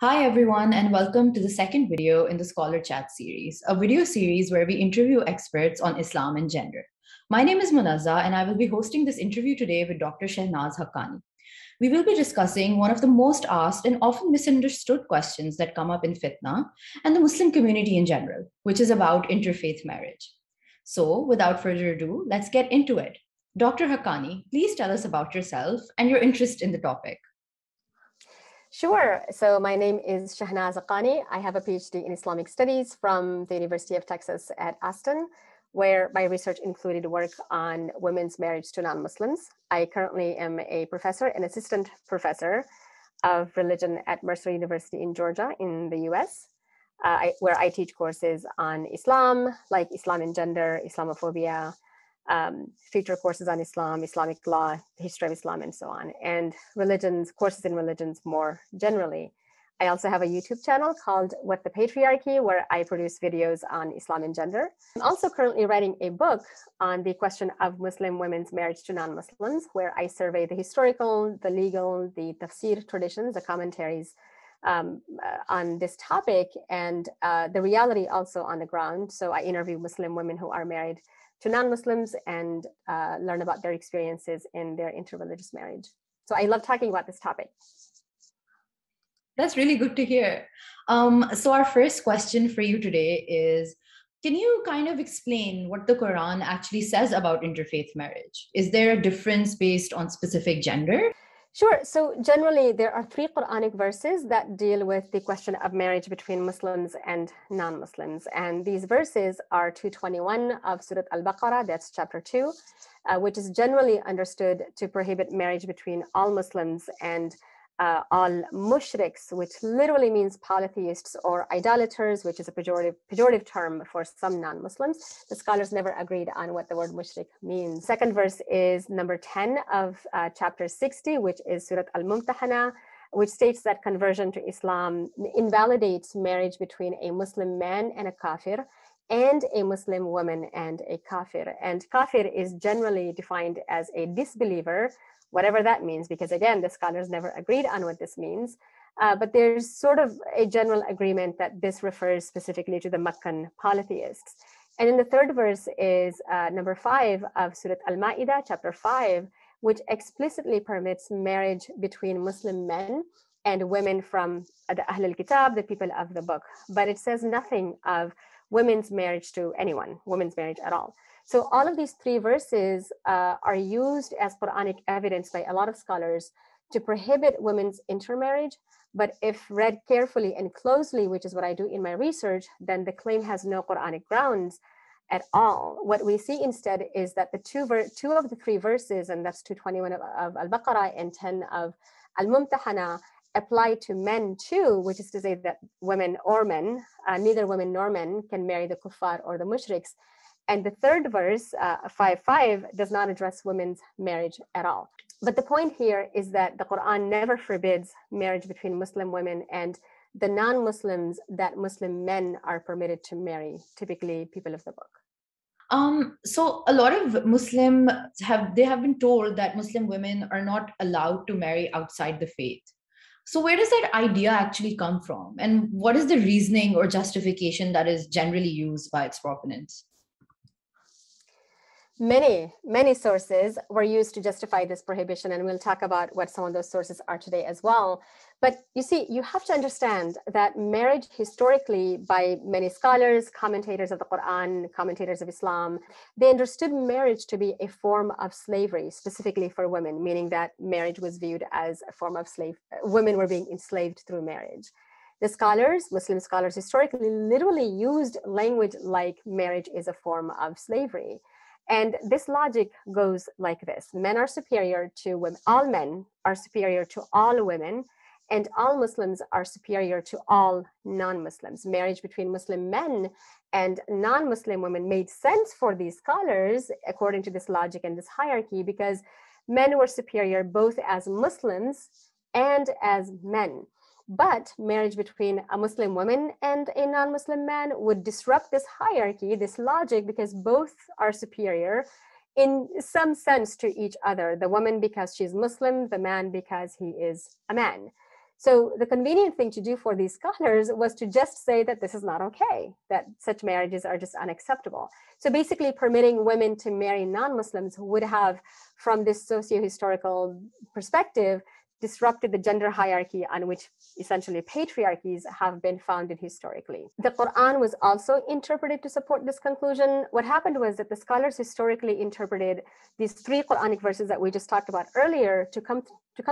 Hi everyone, and welcome to the second video in the Scholar Chat series, a video series where we interview experts on Islam and gender. My name is Munazza, and I will be hosting this interview today with Dr. Shehnaz Haqqani. We will be discussing one of the most asked and often misunderstood questions that come up in fitna and the Muslim community in general, which is about interfaith marriage. So, without further ado, let's get into it. Dr. Haqqani, please tell us about yourself and your interest in the topic. Sure. So my name is Shehnaz Haqqani. I have a PhD in Islamic Studies from the University of Texas at Austin, where my research included work on women's marriage to non-Muslims. I currently am a professor and assistant professor of religion at Mercer University in Georgia in the US, where I teach courses on Islam, like Islam and gender, Islamophobia, feature courses on Islam, Islamic law, the history of Islam, and so on, and courses in religions more generally. I also have a YouTube channel called What the Patriarchy, where I produce videos on Islam and gender. I'm also currently writing a book on the question of Muslim women's marriage to non-Muslims, where I survey the historical, the legal, the tafsir traditions, the commentaries on this topic, and the reality also on the ground. So I interview Muslim women who are married to non-Muslims and learn about their experiences in their interreligious marriage. So I love talking about this topic. That's really good to hear. So our first question for you today is, can you kind of explain what the Quran actually says about interfaith marriage? Is there a difference based on specific gender? Sure. So generally, there are 3 Qur'anic verses that deal with the question of marriage between Muslims and non-Muslims. And these verses are 221 of Surah Al-Baqarah, that's chapter 2, which is generally understood to prohibit marriage between all Muslims and all Mushriks, which literally means polytheists or idolaters, which is a pejorative term for some non-Muslims. The scholars never agreed on what the word Mushrik means. Second verse is number 10 of chapter 60, which is Surah Al-Mumtahana, which states that conversion to Islam invalidates marriage between a Muslim man and a Kafir, and a Muslim woman and a Kafir. And Kafir is generally defined as a disbeliever, whatever that means, because again, the scholars never agreed on what this means. But there's sort of a general agreement that this refers specifically to the Meccan polytheists. And in the third verse is number 5 of Surah Al-Ma'idah, chapter 5, which explicitly permits marriage between Muslim men and women from the Ahl al-Kitab, the people of the book. But it says nothing of women's marriage to anyone, women's marriage at all. So all of these 3 verses are used as Quranic evidence by a lot of scholars to prohibit women's intermarriage. But if read carefully and closely, which is what I do in my research, then the claim has no Quranic grounds at all. What we see instead is that the two of the 3 verses, and that's 221 of Al-Baqarah and 10 of Al-Mumtahana, apply to men too, which is to say that women or men, neither women nor men can marry the kuffar or the mushriks. And the third verse, 5:5, does not address women's marriage at all. But the point here is that the Quran never forbids marriage between Muslim women and the non-Muslims that Muslim men are permitted to marry, typically people of the book. So a lot of Muslims have been told that Muslim women are not allowed to marry outside the faith. So where does that idea actually come from? And what is the reasoning or justification that is generally used by its proponents? Many sources were used to justify this prohibition, and we'll talk about what some of those sources are today as well. But you see, you have to understand that marriage historically, by many scholars, commentators of the Quran, commentators of Islam, they understood marriage to be a form of slavery, specifically for women, meaning that marriage was viewed as a form of women were being enslaved through marriage. The scholars, Muslim scholars historically, literally used language like marriage is a form of slavery. And this logic goes like this. Men are superior to women. All men are superior to all women, and all Muslims are superior to all non-Muslims. Marriage between Muslim men and non-Muslim women made sense for these scholars, according to this logic and this hierarchy, because men were superior both as Muslims and as men. But marriage between a Muslim woman and a non-Muslim man would disrupt this hierarchy, this logic, because both are superior in some sense to each other. The woman because she's Muslim, the man because he is a man. So the convenient thing to do for these scholars was to just say that this is not okay, that such marriages are just unacceptable. So basically permitting women to marry non-Muslims would have, from this socio-historical perspective, disrupted the gender hierarchy on which essentially patriarchies have been founded historically. The Quran was also interpreted to support this conclusion. What happened was that the scholars historically interpreted these 3 Quranic verses that we just talked about earlier to come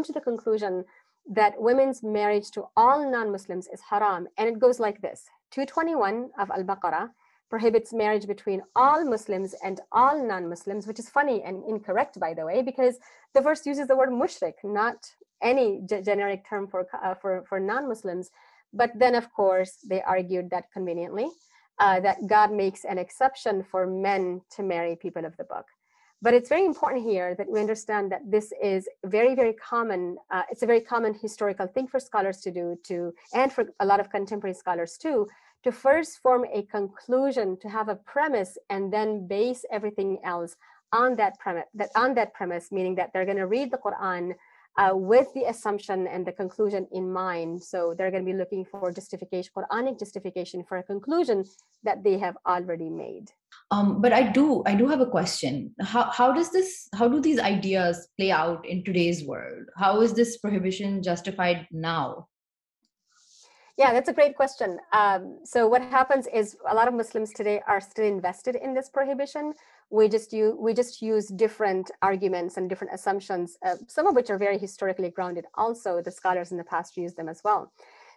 to the conclusion that women's marriage to all non-Muslims is haram. And it goes like this. 221 of Al-Baqarah prohibits marriage between all Muslims and all non-Muslims, which is funny and incorrect, by the way, because the verse uses the word mushrik, not any generic term for non-Muslims. But then, of course, they argued that conveniently, that God makes an exception for men to marry people of the book. But it's very important here that we understand that this is very, very common. It's a very common historical thing for scholars to do, and for a lot of contemporary scholars too, to first form a conclusion, to have a premise, and then base everything else on that premise, meaning that they're going to read the Quran with the assumption and the conclusion in mind. So they're going to be looking for justification, Quranic justification for a conclusion that they have already made. But I do have a question. How do these ideas play out in today's world? How is this prohibition justified now? Yeah, that's a great question. So what happens is a lot of Muslims today are still invested in this prohibition. We just use different arguments and different assumptions, some of which are very historically grounded. Also, the scholars in the past used them as well.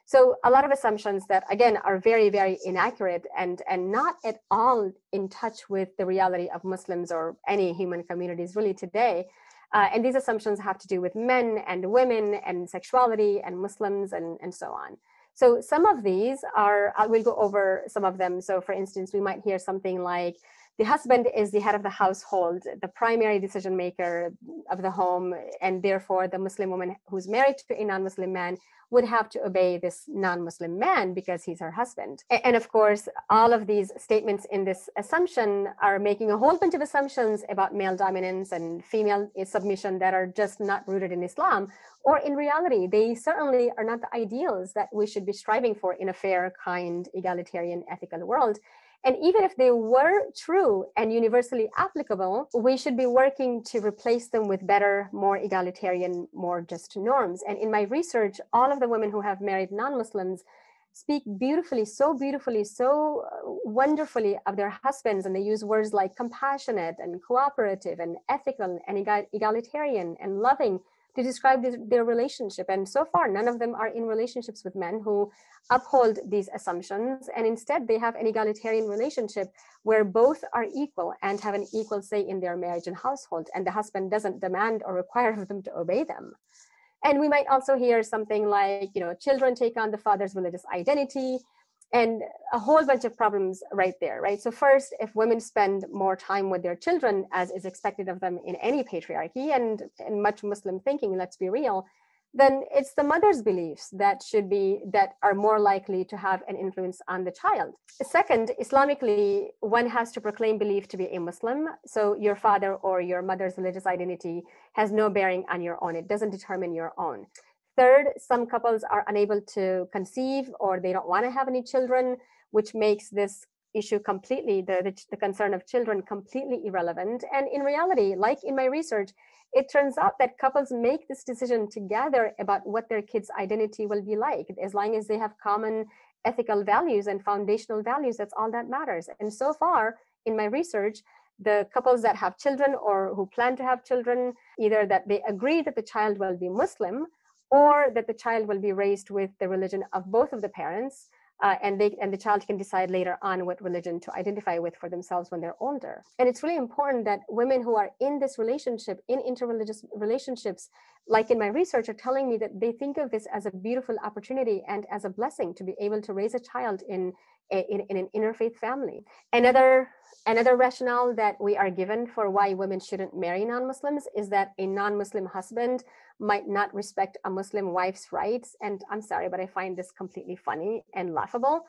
So a lot of assumptions that, again, are very, very inaccurate and not at all in touch with the reality of Muslims or any human communities really today. And these assumptions have to do with men and women and sexuality and Muslims and so on. So some of these are, we'll go over some of them. So for instance, we might hear something like, the husband is the head of the household, the primary decision maker of the home, and therefore the Muslim woman who's married to a non-Muslim man would have to obey this non-Muslim man because he's her husband. And of course, all of these statements in this assumption are making a whole bunch of assumptions about male dominance and female submission that are just not rooted in Islam, or in reality, they certainly are not the ideals that we should be striving for in a fair, kind, egalitarian, ethical world. And even if they were true and universally applicable, we should be working to replace them with better, more egalitarian, more just norms. And in my research, all of the women who have married non-Muslims speak beautifully, so wonderfully of their husbands. And they use words like compassionate and cooperative and ethical and egalitarian and loving to describe their relationship. And so far, none of them are in relationships with men who uphold these assumptions. And instead, they have an egalitarian relationship where both are equal and have an equal say in their marriage and household. And the husband doesn't demand or require of them to obey them. And we might also hear something like, children take on the father's religious identity, and a whole bunch of problems right there, right? So first, if women spend more time with their children, as is expected of them in any patriarchy and in much Muslim thinking, let's be real, then it's the mother's beliefs that are more likely to have an influence on the child. Second, Islamically, one has to proclaim belief to be a Muslim. So your father or your mother's religious identity has no bearing on your own. It doesn't determine your own. Third, some couples are unable to conceive or they don't want to have any children, which makes this issue completely, the concern of children, completely irrelevant. And in reality, like in my research, it turns out that couples make this decision together about what their kids' identity will be like. As long as they have common ethical values and foundational values, that's all that matters. And so far in my research, the couples that have children or who plan to have children, either that they agree that the child will be Muslim or that the child will be raised with the religion of both of the parents, and the child can decide later on what religion to identify with for themselves when they're older. And it's really important that women who are in this relationship, in interreligious relationships, like in my research, are telling me that they think of this as a beautiful opportunity and as a blessing to be able to raise a child in an interfaith family. Another rationale that we are given for why women shouldn't marry non-Muslims is that a non-Muslim husband might not respect a Muslim wife's rights. And I'm sorry, but I find this completely funny and laughable.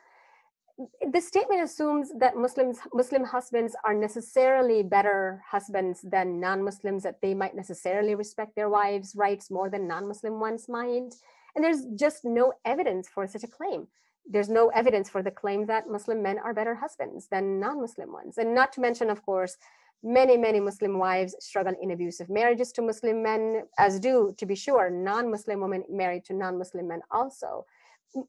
This statement assumes that Muslim husbands are necessarily better husbands than non-Muslims, that they might necessarily respect their wives' rights more than non-Muslim ones might. And there's just no evidence for such a claim. There's no evidence for the claim that Muslim men are better husbands than non-Muslim ones. And not to mention, of course, many Muslim wives struggle in abusive marriages to Muslim men, as do, to be sure, non-Muslim women married to non-Muslim men also,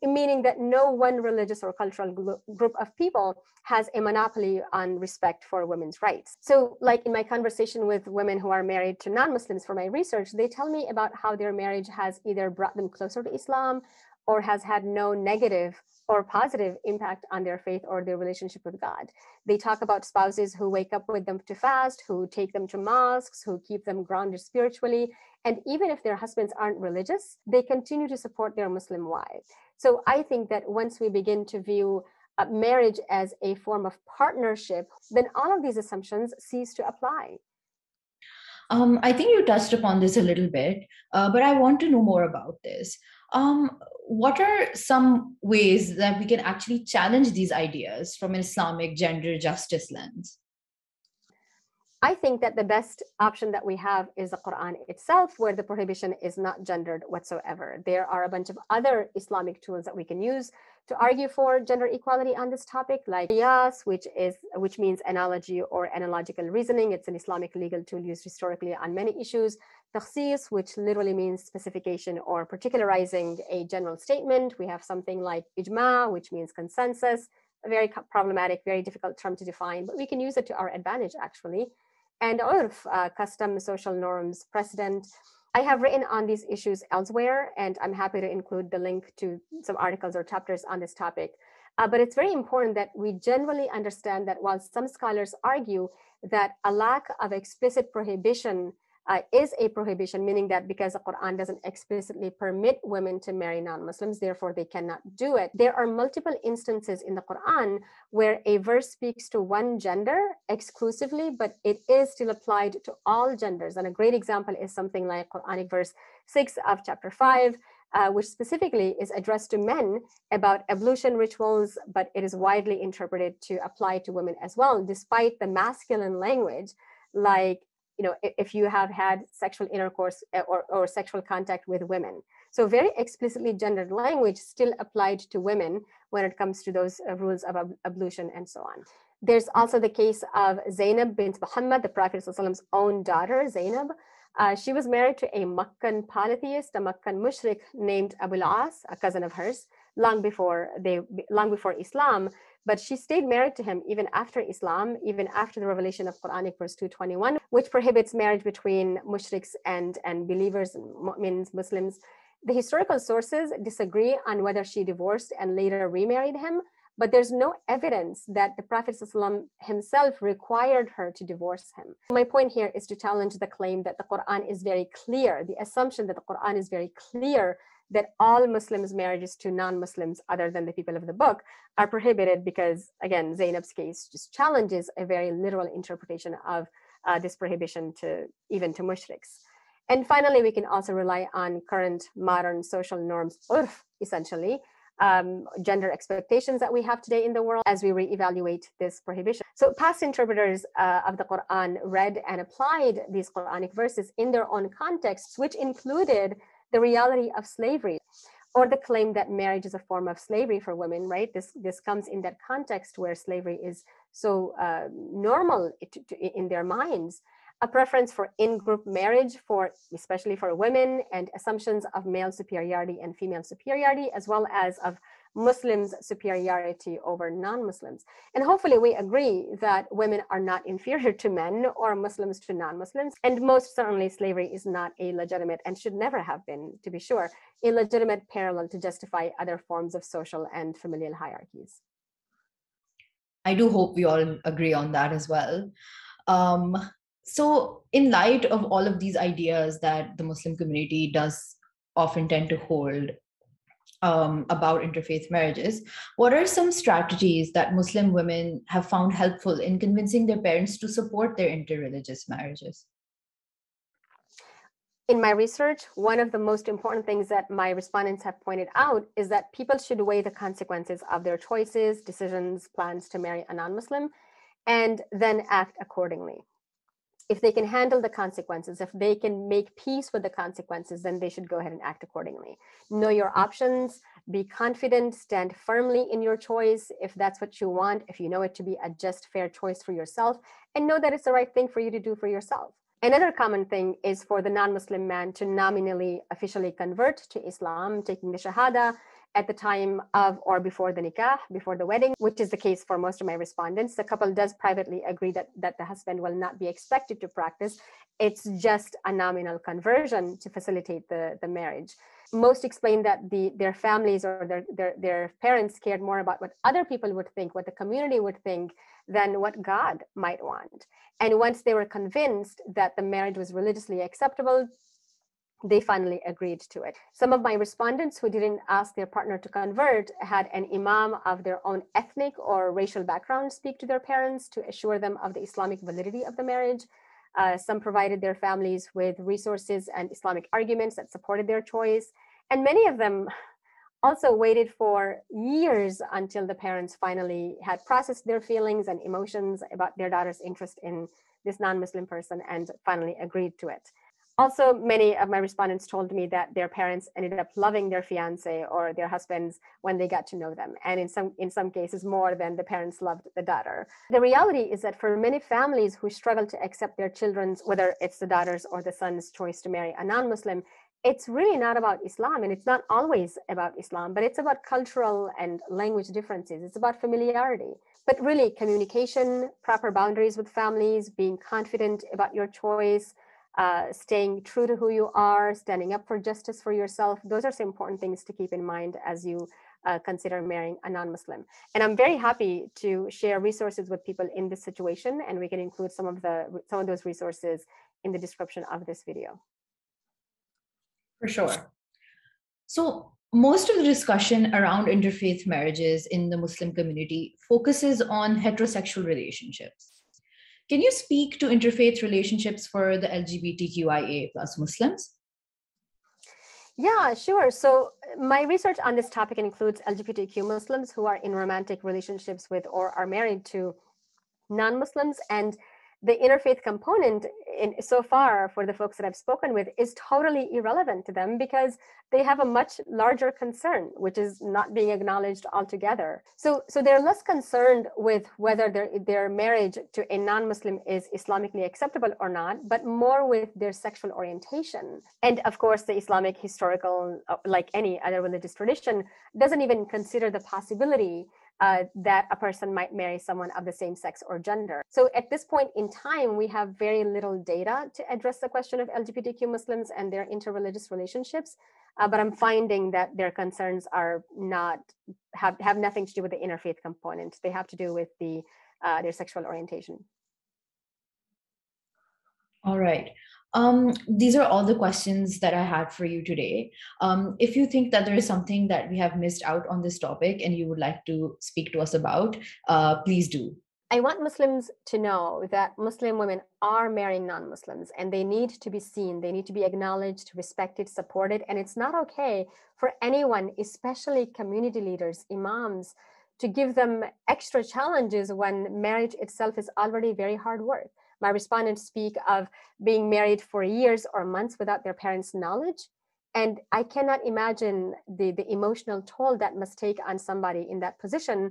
meaning that no one religious or cultural group of people has a monopoly on respect for women's rights. So like in my conversation with women who are married to non-Muslims for my research, they tell me about how their marriage has either brought them closer to Islam or has had no negative or positive impact on their faith or their relationship with God. They talk about spouses who wake up with them to fast, who take them to mosques, who keep them grounded spiritually. And even if their husbands aren't religious, they continue to support their Muslim wives. So I think that once we begin to view marriage as a form of partnership, then all of these assumptions cease to apply. I think you touched upon this a little bit, but I want to know more about this. What are some ways that we can actually challenge these ideas from an Islamic gender justice lens? I think that the best option that we have is the Quran itself, where the prohibition is not gendered whatsoever. There are a bunch of other Islamic tools that we can use to argue for gender equality on this topic, like Qiyas, which means analogy or analogical reasoning. It's an Islamic legal tool used historically on many issues. Takhsis, which literally means specification or particularizing a general statement. We have something like ijma, which means consensus, a very problematic, very difficult term to define, but we can use it to our advantage, actually. And urf, custom, social norms, precedent. I have written on these issues elsewhere, and I'm happy to include the link to some articles or chapters on this topic. But it's very important that we generally understand that while some scholars argue that a lack of explicit prohibition is a prohibition, meaning that because the Quran doesn't explicitly permit women to marry non-Muslims, therefore they cannot do it. There are multiple instances in the Quran where a verse speaks to one gender exclusively, but it is still applied to all genders. And a great example is something like Quranic verse 6 of chapter 5, which specifically is addressed to men about ablution rituals, but it is widely interpreted to apply to women as well, despite the masculine language, like, you know, if you have had sexual intercourse or sexual contact with women. So very explicitly gendered language still applied to women when it comes to those rules of ablution and so on. There's also the case of Zainab bint Muhammad, the Prophet's own daughter, Zainab. She was married to a Meccan polytheist, a Meccan Mushrik named Abu al-As, a cousin of hers, long before Islam. But she stayed married to him even after Islam, even after the revelation of Qur'anic verse 221, which prohibits marriage between mushriks and believers, means Muslims. The historical sources disagree on whether she divorced and later remarried him, but there's no evidence that the Prophet ﷺ himself required her to divorce him. My point here is to challenge the claim that the Quran is very clear, the assumption that the Quran is very clear that all Muslims' marriages to non-Muslims other than the people of the book are prohibited because, again, Zainab's case just challenges a very literal interpretation of this prohibition even to mushriks. And finally, we can also rely on current modern social norms, urf, essentially, gender expectations that we have today in the world as we reevaluate this prohibition. So past interpreters of the Quran read and applied these Quranic verses in their own contexts, which included the reality of slavery, or the claim that marriage is a form of slavery for women, right? This comes in that context where slavery is so normal in their minds. A preference for in-group marriage, especially for women, and assumptions of male superiority and female superiority, as well as of Muslims' superiority over non-Muslims. And hopefully we agree that women are not inferior to men or Muslims to non-Muslims. And most certainly slavery is not a legitimate, and should never have been, to be sure, a legitimate parallel to justify other forms of social and familial hierarchies. I do hope we all agree on that as well. So in light of all of these ideas that the Muslim community does often tend to hold about interfaith marriages, what are some strategies that Muslim women have found helpful in convincing their parents to support their interreligious marriages? In my research, one of the most important things that my respondents have pointed out is that people should weigh the consequences of their choices, decisions, plans to marry a non-Muslim, and then act accordingly. if they can handle the consequences, if they can make peace with the consequences, then they should go ahead and act accordingly. Know your options, be confident, stand firmly in your choice if that's what you want, if you know it to be a just, fair choice for yourself, and know that it's the right thing for you to do for yourself. Another common thing is for the non-Muslim man to nominally, officially convert to Islam, taking the Shahada at the time of or before the nikah, before the wedding, which is the case for most of my respondents. The couple does privately agree that the husband will not be expected to practice. It's just a nominal conversion to facilitate the marriage. Most explain that their families or their parents cared more about what other people would think, what the community would think, than what God might want. And once they were convinced that the marriage was religiously acceptable, they finally agreed to it. Some of my respondents who didn't ask their partner to convert had an imam of their own ethnic or racial background speak to their parents to assure them of the Islamic validity of the marriage. Some provided their families with resources and Islamic arguments that supported their choice. And many of them also waited for years until the parents finally had processed their feelings and emotions about their daughter's interest in this non-Muslim person and finally agreed to it. Also, many of my respondents told me that their parents ended up loving their fiance or their husbands when they got to know them, and in some cases more than the parents loved the daughter. The reality is that for many families who struggle to accept their children's, whether it's the daughter's or the son's choice to marry a non-Muslim, it's really not about Islam, and it's not always about Islam, but it's about cultural and language differences. It's about familiarity. But really, communication, proper boundaries with families, being confident about your choice, staying true to who you are, standing up for justice for yourself. Those are some important things to keep in mind as you consider marrying a non-Muslim. And I'm very happy to share resources with people in this situation, and we can include some of those resources in the description of this video. For sure. So most of the discussion around interfaith marriages in the Muslim community focuses on heterosexual relationships. Can you speak to interfaith relationships for the LGBTQIA plus Muslims? Yeah, sure. So my research on this topic includes LGBTQ Muslims who are in romantic relationships with or are married to non-Muslims, and the interfaith component so far for the folks that I've spoken with is totally irrelevant to them because they have a much larger concern, which is not being acknowledged altogether. So they're less concerned with whether their marriage to a non-Muslim is Islamically acceptable or not, but more with their sexual orientation. And of course, the Islamic historical, like any other religious tradition, doesn't even consider the possibility that a person might marry someone of the same sex or gender. So at this point in time, we have very little data to address the question of LGBTQ Muslims and their interreligious relationships. But I'm finding that their concerns are have nothing to do with the interfaith component. They have to do with their sexual orientation. All right. These are all the questions that I had for you today. If you think that there is something that we have missed out on this topic and you would like to speak to us about, please do. I want Muslims to know that Muslim women are marrying non-Muslims and they need to be seen, they need to be acknowledged, respected, supported, and it's not okay for anyone, especially community leaders, imams, to give them extra challenges when marriage itself is already very hard work. My respondents speak of being married for years or months without their parents' knowledge. And I cannot imagine the emotional toll that must take on somebody in that position.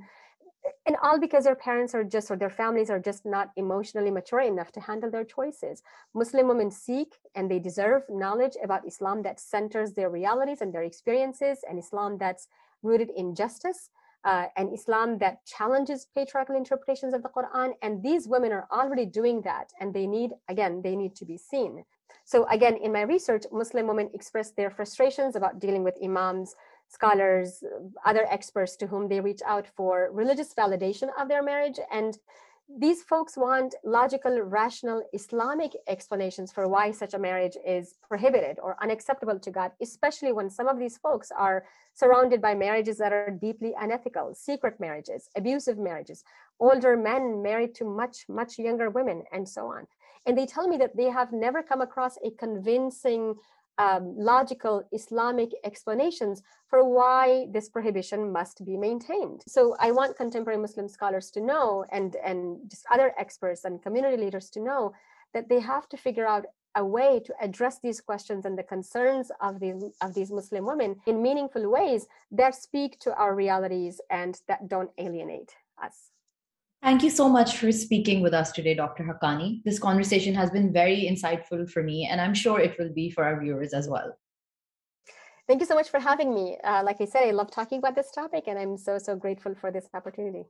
And all because their parents are just, or their families are just not emotionally mature enough to handle their choices. Muslim women seek and they deserve knowledge about Islam that centers their realities and their experiences, and Islam that's rooted in justice. An Islam that challenges patriarchal interpretations of the Quran. And these women are already doing that. And they need to be seen. So again, in my research, Muslim women express their frustrations about dealing with imams, scholars, other experts to whom they reach out for religious validation of their marriage. And these folks want logical, rational, Islamic explanations for why such a marriage is prohibited or unacceptable to God, especially when some of these folks are surrounded by marriages that are deeply unethical, secret marriages, abusive marriages, older men married to much, much younger women, and so on. And they tell me that they have never come across a convincing logical Islamic explanations for why this prohibition must be maintained. So I want contemporary Muslim scholars to know, and just other experts and community leaders to know, that they have to figure out a way to address these questions and the concerns of these Muslim women in meaningful ways that speak to our realities and that don't alienate us. Thank you so much for speaking with us today, Dr. Haqqani. This conversation has been very insightful for me, and I'm sure it will be for our viewers as well. Thank you so much for having me. Like I said, I love talking about this topic, and I'm so grateful for this opportunity.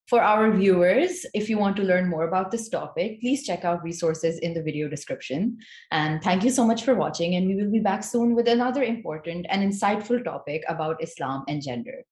For our viewers, if you want to learn more about this topic, please check out resources in the video description. And thank you so much for watching, and we will be back soon with another important and insightful topic about Islam and gender.